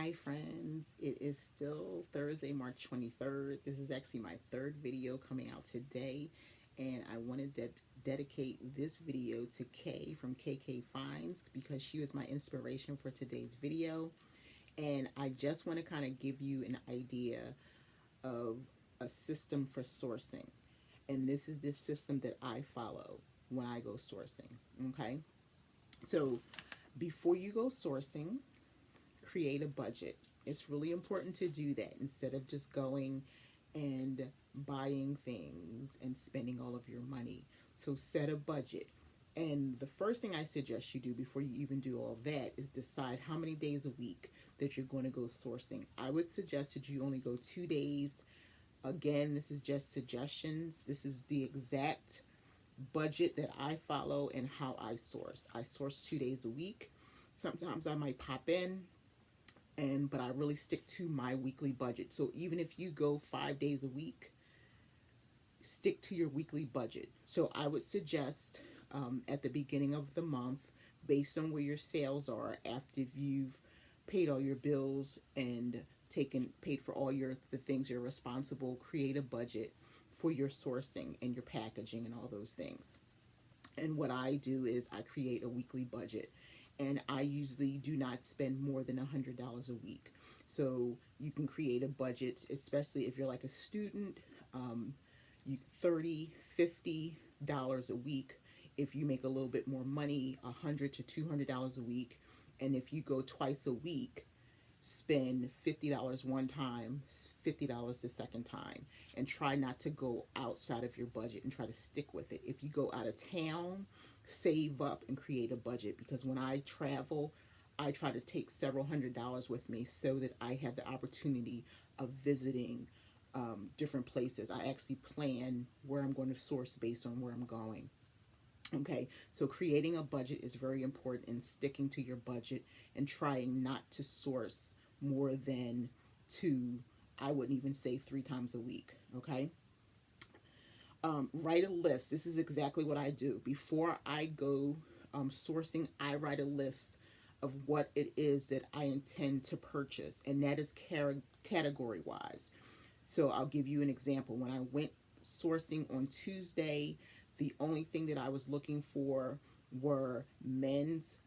Hi friends, it is still Thursday, March 23rd. This is actually my third video coming out today, and I want to dedicate this video to Kay from KK Finds because she was my inspiration for today's video. And I just want to kind of give you an idea of a system for sourcing. And this is the system that I follow when I go sourcing. Okay, so before you go sourcing, create a budget. It's really important to do that instead of just going and buying things and spending all of your money. So set a budget. And the first thing I suggest you do before you even do all that is decide how many days a week that you're going to go sourcing. I would suggest that you only go 2 days. Again, this is just suggestions. This is the exact budget that I follow and how I source. I source 2 days a week. Sometimes I might pop in, but I really stick to my weekly budget. So even if you go 5 days a week, stick to your weekly budget. So I would suggest at the beginning of the month, based on where your sales are, after you've paid all your bills and paid for all the things you're responsible, create a budget for your sourcing and your packaging and all those things. And what I do is I create a weekly budget, and I usually do not spend more than $100 a week. So you can create a budget, especially if you're like a student, you 30, $50 a week. If you make a little bit more money, $100 to $200 a week. And if you go twice a week, spend $50 one time, $50 the second time, and try not to go outside of your budget and try to stick with it. If you go out of town, save up and create a budget, because when I travel, I try to take several $100s with me so that I have the opportunity of visiting different places. I actually plan where I'm going to source based on where I'm going. Okay, so creating a budget is very important, and sticking to your budget and trying not to source more than two, I wouldn't even say 3 times a week. Okay, write a list. This is exactly what I do. Before I go sourcing, I write a list of what it is that I intend to purchase, and that is category wise. So I'll give you an example. When I went sourcing on Tuesday, the only thing that I was looking for were men's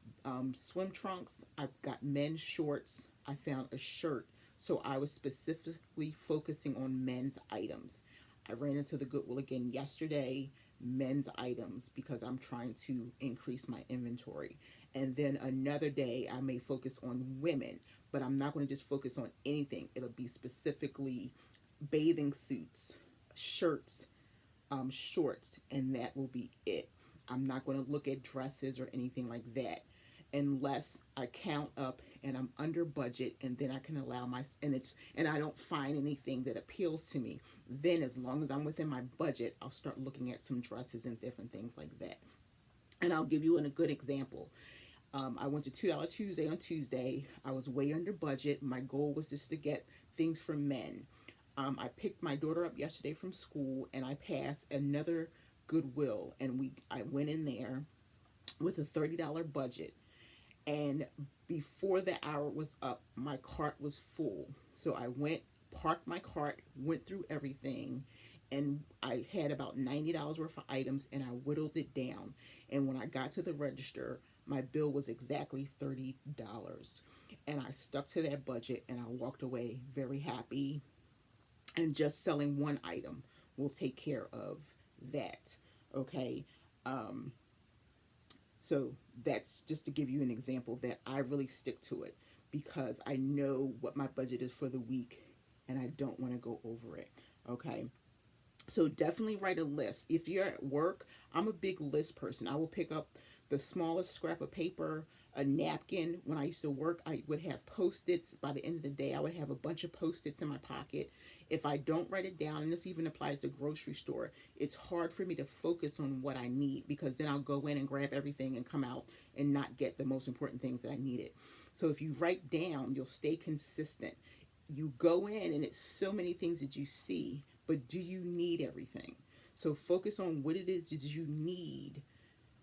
swim trunks. I got men's shorts. I found a shirt. So I was specifically focusing on men's items. I ran into the Goodwill again yesterday, men's items, because I'm trying to increase my inventory. And then another day I may focus on women, but I'm not going to just focus on anything. It'll be specifically bathing suits, shirts, shorts, and that will be it. I'm not going to look at dresses or anything like that unless I count up and I'm under budget, and then I can allow and I don't find anything that appeals to me. Then, as long as I'm within my budget, I'll start looking at some dresses and different things like that. And I'll give you a good example. I went to $2 Tuesday on Tuesday. I was way under budget. My goal was just to get things for men. I picked my daughter up yesterday from school, and I passed another Goodwill, and I went in there with a $30 budget. And before the hour was up, my cart was full. So I went, parked my cart, went through everything, and I had about $90 worth of items, and I whittled it down. And when I got to the register, my bill was exactly $30. And I stuck to that budget, and I walked away very happy. And just selling one item will take care of that. Okay. So that's just to give you an example that I really stick to it, because I know what my budget is for the week and I don't want to go over it. Okay. So definitely write a list. If you're at work, I'm a big list person. I will pick up the smallest scrap of paper, a napkin. When I used to work, I would have Post-its. By the end of the day, I would have a bunch of Post-its in my pocket. If I don't write it down, and this even applies to grocery store, it's hard for me to focus on what I need, because then I'll go in and grab everything and come out and not get the most important things that I needed. So if you write down, you'll stay consistent. You go in and it's so many things that you see, but do you need everything? So focus on what it is that you need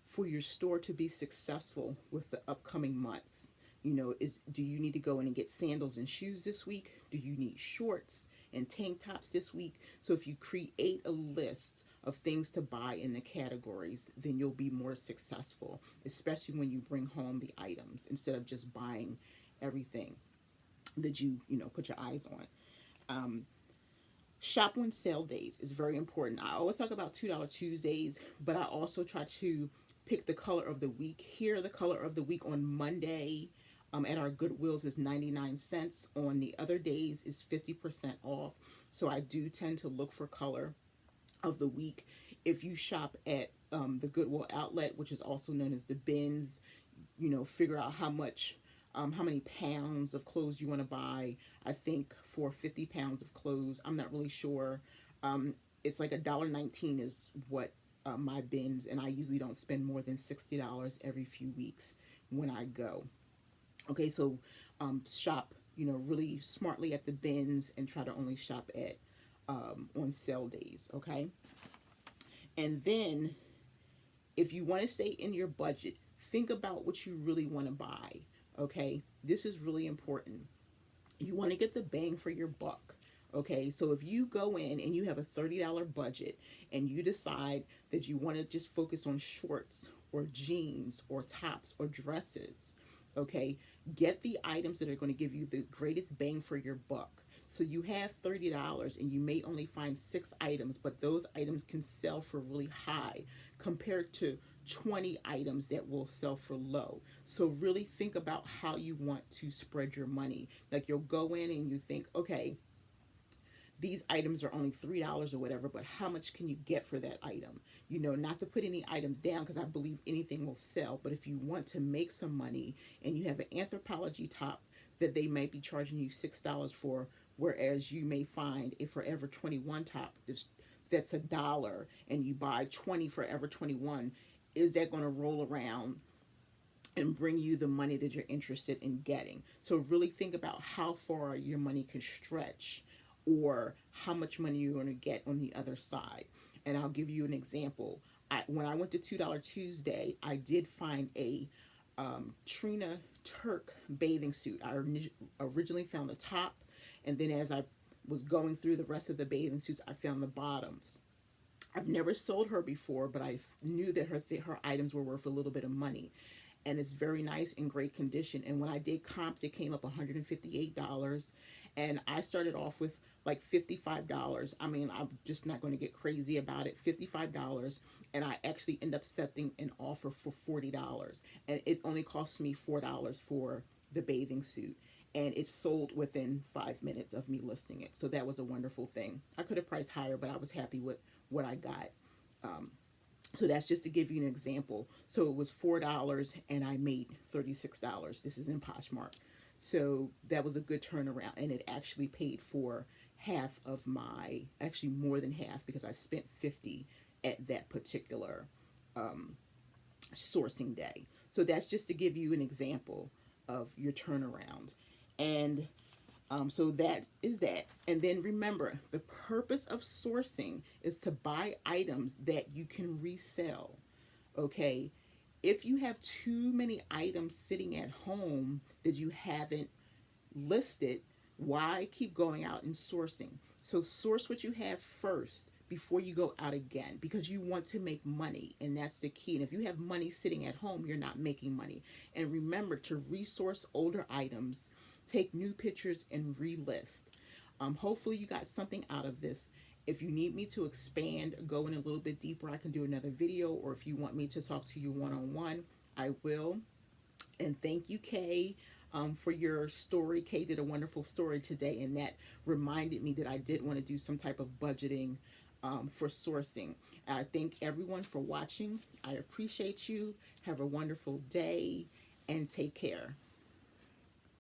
for your store to be successful with the upcoming months. Do you need to go in and get sandals and shoes this week? Do you need shorts and tank tops this week? So if you create a list of things to buy in the categories, then you'll be more successful, especially when you bring home the items instead of just buying everything that you put your eyes on. Shop on sale days is very important. I always talk about $2 Tuesdays, but I also try to pick the color of the week. Here, the color of the week on Monday at our Goodwills is 99 cents. On the other days is 50% off. So I do tend to look for color of the week. If you shop at the Goodwill outlet, which is also known as the bins, figure out how many pounds of clothes you want to buy. I think for 50 pounds of clothes, I'm not really sure. It's like $1.19 is what my bins, and I usually don't spend more than $60 every few weeks when I go. Okay, so shop, really smartly at the bins and try to only shop at on sale days, okay? And then if you want to stay in your budget, think about what you really want to buy. Okay, this is really important. You want to get the bang for your buck. Okay, so if you go in and you have a $30 budget and you decide that you want to just focus on shorts or jeans or tops or dresses, okay, get the items that are going to give you the greatest bang for your buck. So you have $30 and you may only find 6 items, but those items can sell for really high compared to 20 items that will sell for low. So really think about how you want to spread your money. Like you'll go in and you think, okay, these items are only $3 or whatever, but how much can you get for that item? Not to put any items down because I believe anything will sell, but if you want to make some money and you have an Anthropologie top that they may be charging you $6 for, whereas you may find a Forever 21 top that's $1 and you buy 20 Forever 21, is that going to roll around and bring you the money that you're interested in getting? So really think about how far your money can stretch or how much money you're going to get on the other side. And I'll give you an example. When I went to $2 Tuesday, I did find a Trina Turk bathing suit. I originally found the top, and then as I was going through the rest of the bathing suits, I found the bottoms. I've never sold her before, but I knew that her items were worth a little bit of money. And it's very nice, in great condition. And when I did comps, it came up $158. And I started off with like $55. I mean, I'm just not going to get crazy about it. $55. And I actually end up accepting an offer for $40. And it only cost me $4 for the bathing suit. And it sold within 5 minutes of me listing it. So that was a wonderful thing. I could have priced higher, but I was happy with what I got. So that's just to give you an example. So it was $4 and I made $36. This is in Poshmark. So that was a good turnaround, and it actually paid for half of actually more than half, because I spent $50 at that particular sourcing day. So that's just to give you an example of your turnaround. And so that is that. And then remember, the purpose of sourcing is to buy items that you can resell. Okay. If you have too many items sitting at home that you haven't listed, why keep going out and sourcing? So source what you have first before you go out again, because you want to make money, and that's the key. And if you have money sitting at home, you're not making money. And remember to resource older items, take new pictures, and relist. Hopefully you got something out of this. If you need me to expand, go in a little bit deeper, I can do another video, or if you want me to talk to you one-on-one, I will. And thank you, Kay, for your story. Kay did a wonderful story today, and that reminded me that I did want to do some type of budgeting for sourcing. I thank everyone for watching. I appreciate you. Have a wonderful day, and take care.